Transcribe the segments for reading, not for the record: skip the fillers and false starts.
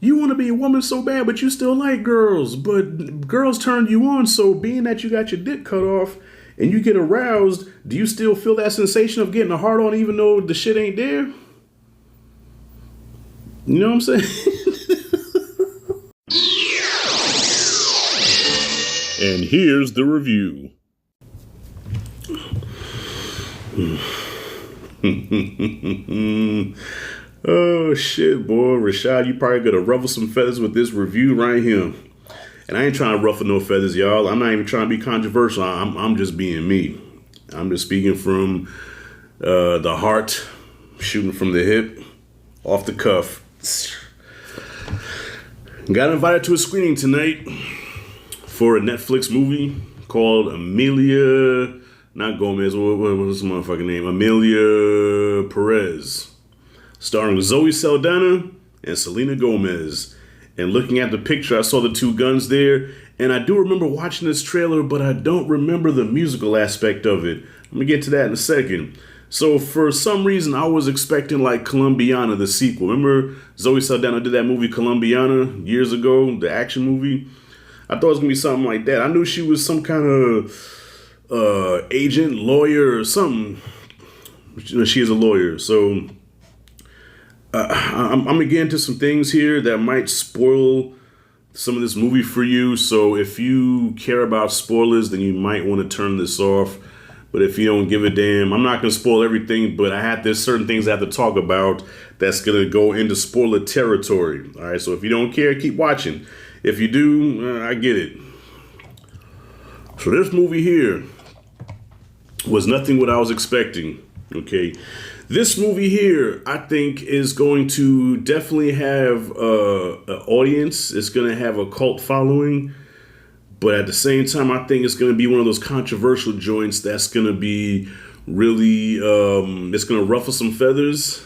You want to be a woman so bad, but you still like girls. But girls turned you on, so being that you got your dick cut off and you get aroused, do you still feel that sensation of getting a hard on even though the shit ain't there? You know what I'm saying? And here's the review. Oh shit, boy. Rashad, you probably gonna ruffle some feathers with this review right here. And I ain't trying to ruffle no feathers, y'all. I'm not even trying to be controversial. I'm just being me. I'm just speaking from the heart, shooting from the hip, off the cuff. Got invited to a screening tonight for a Netflix movie called Emilia, not Gomez, what's the motherfucking name? Emilia Pérez, starring Zoe Saldana and Selena Gomez. And looking at the picture, I saw the two guns there, and I do remember watching this trailer, but I don't remember the musical aspect of it. I'm gonna get to that in a second. So for some reason, I was expecting like Colombiana, the sequel. Remember Zoe Saldana did that movie Colombiana years ago, the action movie? I thought it was gonna be something like that. I knew she was some kind of agent, lawyer, or something. She is a lawyer, so I'm gonna get into some things here that might spoil some of this movie for you. So if you care about spoilers, then you might want to turn this off. But if you don't give a damn, I'm not gonna spoil everything. But there's certain things I have to talk about that's gonna go into spoiler territory. All right. So if you don't care, keep watching. If you do, I get it. So this movie here was nothing what I was expecting. Okay. This movie here, I think, is going to definitely have an audience. It's going to have a cult following. But at the same time, I think it's going to be one of those controversial joints that's going to be really, it's going to ruffle some feathers.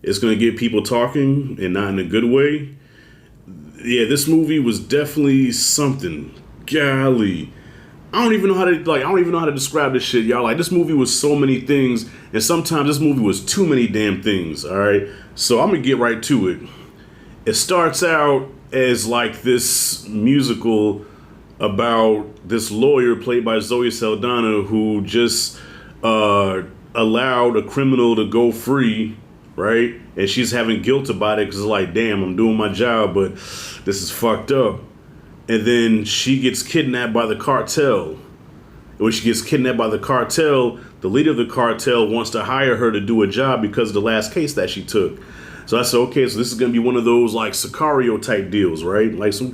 It's going to get people talking, and not in a good way. Yeah, this movie was definitely something. Golly. I don't even know how to describe this shit, y'all. Like, this movie was so many things, and sometimes this movie was too many damn things, all right? So I'm going to get right to it. It starts out as like this musical about this lawyer played by Zoe Saldana who just allowed a criminal to go free, right? And she's having guilt about it because it's like, damn, I'm doing my job, but this is fucked up. And then she gets kidnapped by the cartel. When she gets kidnapped by the cartel, the leader of the cartel wants to hire her to do a job because of the last case that she took. So I said, okay, so this is going to be one of those like Sicario type deals, right? Like, this is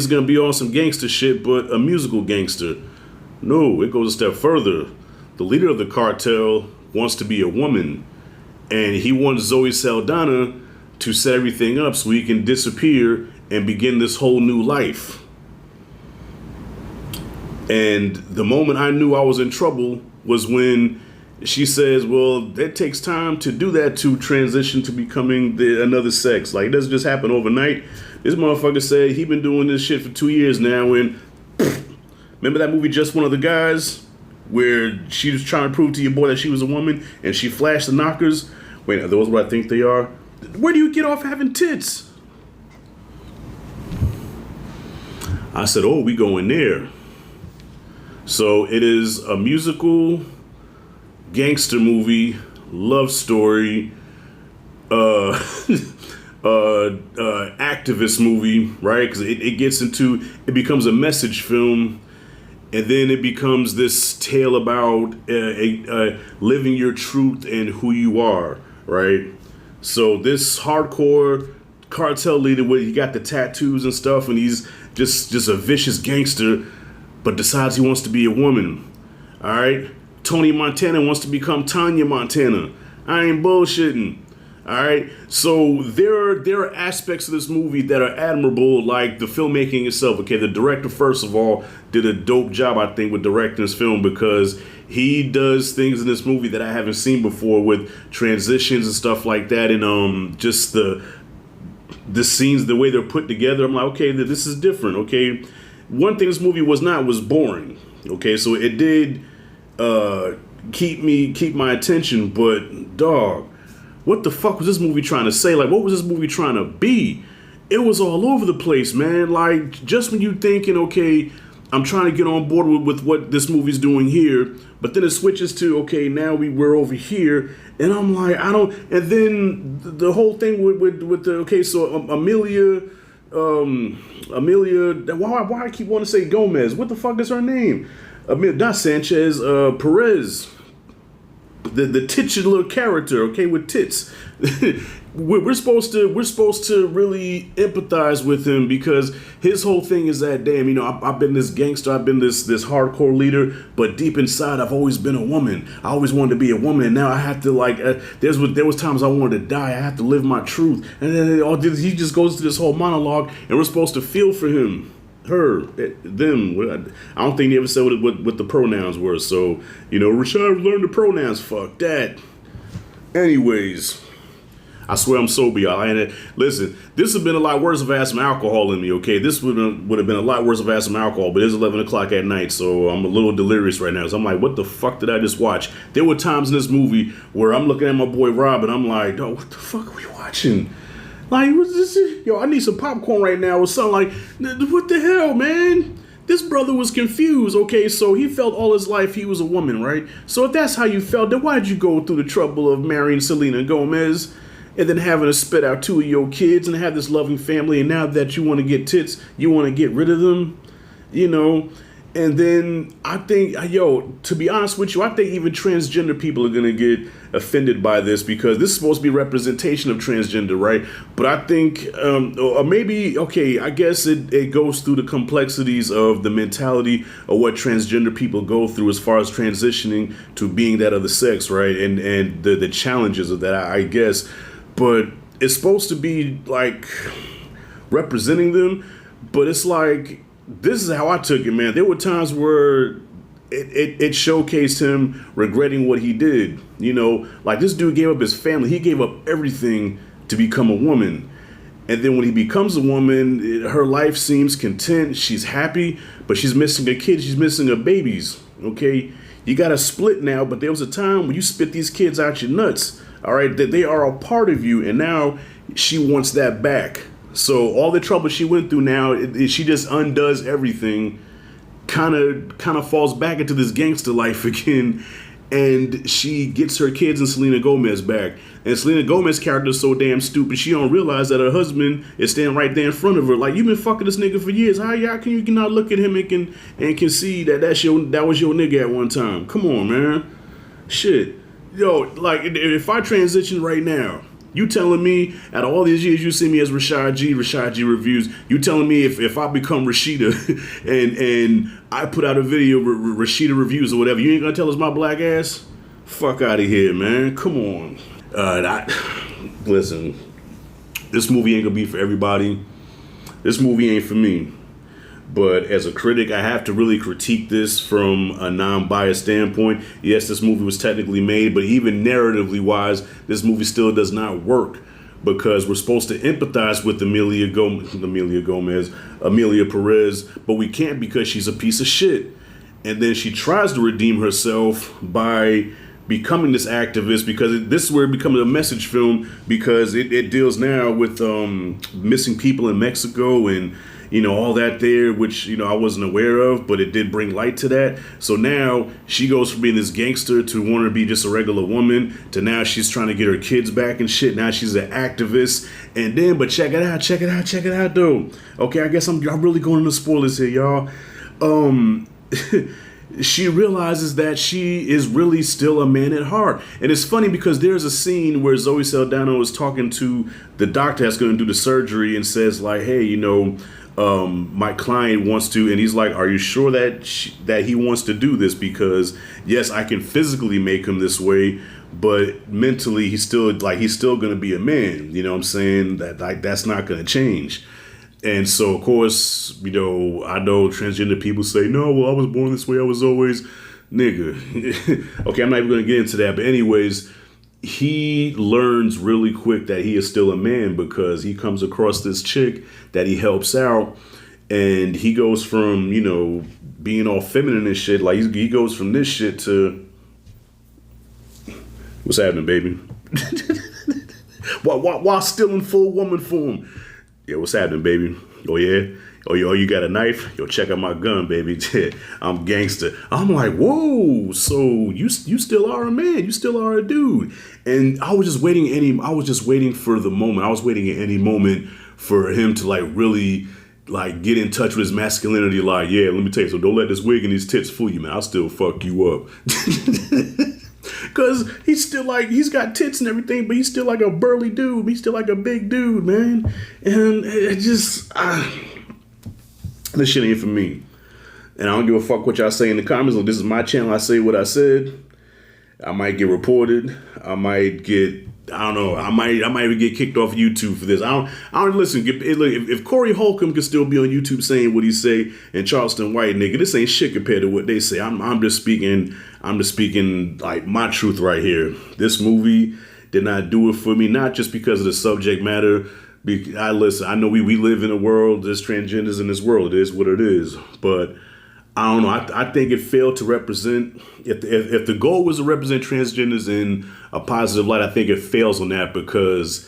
going to be on some gangster shit, but a musical gangster. No, it goes a step further. The leader of the cartel wants to be a woman, and he wants Zoe Saldana to set everything up so he can disappear and begin this whole new life. And the moment I knew I was in trouble was when she says, well, it takes time to do that, to transition to becoming another sex. Like, it doesn't just happen overnight. This motherfucker said he been doing this shit for 2 years now. And remember that movie Just One of the Guys, where she was trying to prove to your boy that she was a woman and she flashed the knockers? Wait, are those what I think they are? Where do you get off having tits? I said, oh, we going there. So it is a musical gangster movie, love story, activist movie, right? Because it becomes a message film, and then it becomes this tale about living your truth and who you are, right? So this hardcore cartel leader, he got the tattoos and stuff, and he's just a vicious gangster, but decides he wants to be a woman. All right, Tony Montana wants to become Tanya Montana. I ain't bullshitting. All right, so there are aspects of this movie that are admirable, like the filmmaking itself. Okay, the director, first of all, did a dope job, I think, with directing this film, because he does things in this movie that I haven't seen before, with transitions and stuff like that, and just the scenes, the way they're put together. I'm like, okay, this is different. Okay, one thing this movie was boring. Okay, so it did keep my attention, but dog, what the fuck was this movie trying to say? Like, what was this movie trying to be? it was all over the place, man. Like, just when you thinking, okay, I'm trying to get on board with what this movie's doing here, but then it switches to, okay, now we're over here, and I'm like, I don't. And then the whole thing with the, okay, so Emilia, why I keep wanting to say Gomez? What the fuck is her name? Not Sanchez, Perez. The titular character, okay, with tits. we're supposed to really empathize with him because his whole thing is that, damn, you know, I've been this gangster, I've been this hardcore leader, but deep inside I've always been a woman. I always wanted to be a woman, and now I have to, like, there was times I wanted to die. I have to live my truth, and then he just goes to this whole monologue, and we're supposed to feel for him. Her, them. I don't think they ever said what the pronouns were. So, you know, Rashad learned the pronouns. Fuck that. Anyways, I swear I'm sober, y'all. And listen, this would have been a lot worse if I had some alcohol in me. Okay, this would have been a lot worse if I had some alcohol. But it's 11 o'clock at night, so I'm a little delirious right now. So I'm like, what the fuck did I just watch? There were times in this movie where I'm looking at my boy Rob, and I'm like, oh, what the fuck are we watching? Like, what's this? Yo, I need some popcorn right now or something. Like, what the hell, man? This brother was confused. Okay, so he felt all his life he was a woman, right? So if that's how you felt, then why'd you go through the trouble of marrying Selena Gomez and then having to spit out 2 of your kids and have this loving family, and now that you want to get tits, you want to get rid of them, you know? And then I think, yo, to be honest with you, I think even transgender people are going to get offended by this because this is supposed to be representation of transgender, right? But I think, or maybe, okay, I guess it goes through the complexities of the mentality of what transgender people go through as far as transitioning to being that other sex, right? And the challenges of that, I guess. But it's supposed to be like representing them, but it's like, this is how I took it, man. There were times where it showcased him regretting what he did. You know, like this dude gave up his family. He gave up everything to become a woman. And then when he becomes a woman, her life seems content. She's happy, but she's missing a kid. She's missing her babies. Okay, you got to split now. But there was a time when you spit these kids out your nuts. All right, that they are a part of you. And now she wants that back. So all the trouble she went through now, she just undoes everything, kind of falls back into this gangster life again, and she gets her kids and Selena Gomez back. And Selena Gomez's character is so damn stupid, she don't realize that her husband is standing right there in front of her. Like, you've been fucking this nigga for years. How can you not look at him and can see that that was your nigga at one time? Come on, man. Shit. Yo, like, if I transition right now, you telling me, out of all these years you see me as Rashad G Reviews, you telling me if I become Rashida and I put out a video, Rashida Reviews or whatever, you ain't gonna tell us my black ass? Fuck out of here, man. Come on. Listen, this movie ain't gonna be for everybody. This movie ain't for me. But as a critic, I have to really critique this from a non-biased standpoint. Yes, this movie was technically made, but even narratively wise, this movie still does not work because we're supposed to empathize with Emilia Pérez, but we can't because she's a piece of shit. And then she tries to redeem herself by becoming this activist because this is where it becomes a message film because it deals now with missing people in Mexico and, you know, all that there, which, you know, I wasn't aware of, but it did bring light to that. So now she goes from being this gangster to wanting to be just a regular woman to now she's trying to get her kids back and shit. Now she's an activist. And then, but check it out though. Okay, I guess I'm really going into spoilers here, y'all. She realizes that she is really still a man at heart. And it's funny because there's a scene where Zoe Saldana is talking to the doctor that's going to do the surgery and says like, hey, you know, my client wants to, and he's like, are you sure that he wants to do this? Because yes, I can physically make him this way, but mentally he's still going to be a man. You know what I'm saying? That's not going to change. And so, of course, you know, I know transgender people say, no, well, I was born this way. I was always nigga. Okay, I'm not even going to get into that. But anyways, he learns really quick that he is still a man because he comes across this chick that he helps out. And he goes from, you know, being all feminine and shit. Like, he goes from this shit to... What's happening, baby? while still in full woman form. Yo, what's happening, baby? Oh, yeah? Oh, you got a knife? Yo, check out my gun, baby. I'm gangster. I'm like, whoa, so you still are a man. You still are a dude. And I was just waiting for the moment. I was waiting at any moment for him to like really like get in touch with his masculinity. Like, yeah, let me tell you, so don't let this wig and these tits fool you, man. I'll still fuck you up. Cause he's still like, he's got tits and everything, but he's still like a burly dude. He's still like a big dude, man. And it just, this shit ain't for me. And I don't give a fuck what y'all say in the comments. Look, this is my channel. I say what I said. I might get reported. I don't know. I might even get kicked off YouTube for this. I don't listen. If Corey Holcomb can still be on YouTube saying what he say, and Charleston White, nigga, this ain't shit compared to what they say. I'm just speaking like my truth right here. This movie did not do it for me, not just because of the subject matter. I know we live in a world. There's transgenders in this world. It is what it is. But I don't know. I think it failed to represent. If the goal was to represent transgenders in a positive light, I think it fails on that because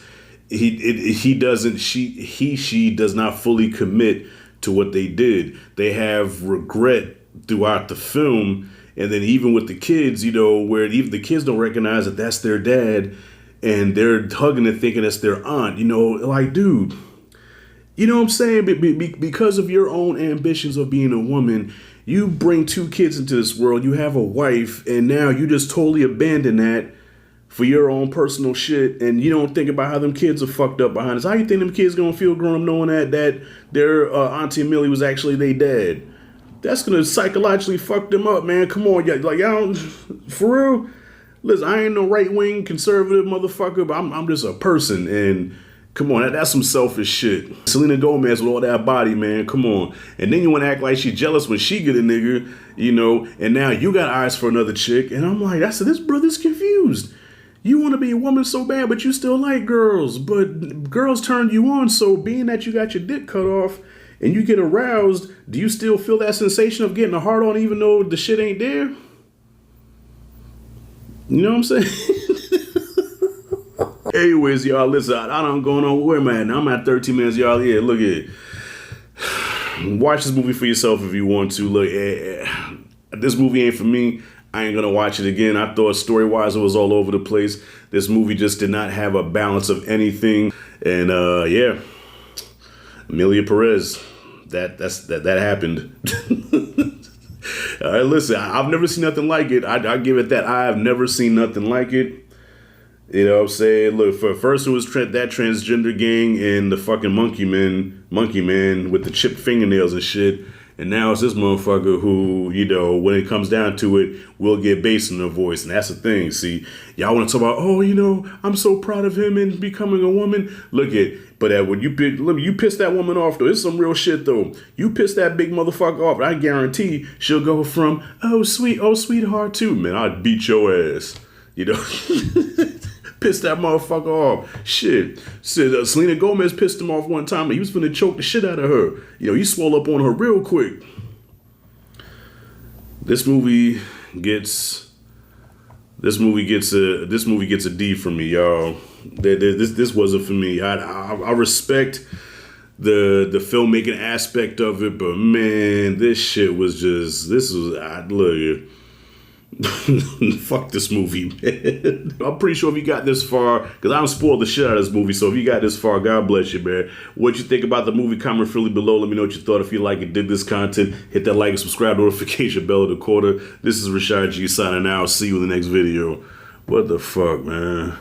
she does not fully commit to what they did. They have regret throughout the film, and then even with the kids, where even the kids don't recognize that that's their dad, and they're hugging and thinking that's their aunt. Like, dude. You know what I'm saying? Because of your own ambitions of being a woman, you bring 2 kids into this world, you have a wife, and now you just totally abandon that for your own personal shit, and you don't think about how them kids are fucked up behind us. How you think them kids gonna feel growing up knowing that their Auntie Emilia was actually their dad? That's gonna psychologically fuck them up, man. Come on, y'all, for real? Listen, I ain't no right-wing conservative motherfucker, but I'm just a person, and come on, that's some selfish shit. Selena Gomez with all that body, man, come on. And then you want to act like she jealous when she get a nigga, and now you got eyes for another chick. And I'm like, this brother's confused. You want to be a woman so bad, but you still like girls. But girls turn you on, so being that you got your dick cut off and you get aroused, do you still feel that sensation of getting a hard on even though the shit ain't there? You know what I'm saying? Anyways, y'all, listen, I don't go on where, man. I'm at 13 minutes, y'all. Yeah, look at it. Watch this movie for yourself if you want to. Look, this movie ain't for me. I ain't gonna watch it again. I thought story-wise it was all over the place. This movie just did not have a balance of anything. And yeah, Emilia Pérez, that happened. All right, listen, I've never seen nothing like it. I give it that. I have never seen nothing like it. You know what I'm saying? Look, first it was that transgender gang and the fucking monkey man with the chipped fingernails and shit. And now it's this motherfucker who, when it comes down to it, will get bass in her voice. And that's the thing. See, y'all want to talk about, I'm so proud of him and becoming a woman. But when you piss that woman off, though, it's some real shit, though. You piss that big motherfucker off, I guarantee she'll go from, oh, sweetheart, too. Man, I'd beat your ass. Piss that motherfucker off. Shit. Selena Gomez pissed him off one time and he was finna choke the shit out of her. He swole up on her real quick. This movie gets a D from me, y'all. This wasn't for me. I respect the filmmaking aspect of it, but man, this was fuck this movie, man. I'm pretty sure if you got this far, because I don't spoil the shit out of this movie, so if you got this far, God bless you, man. What you think about the movie, comment freely below. Let me know what you thought. If you like it, dig this content, hit that like and subscribe, notification bell of the quarter. This is Rashad G signing out. See you in the next video. What the fuck, man?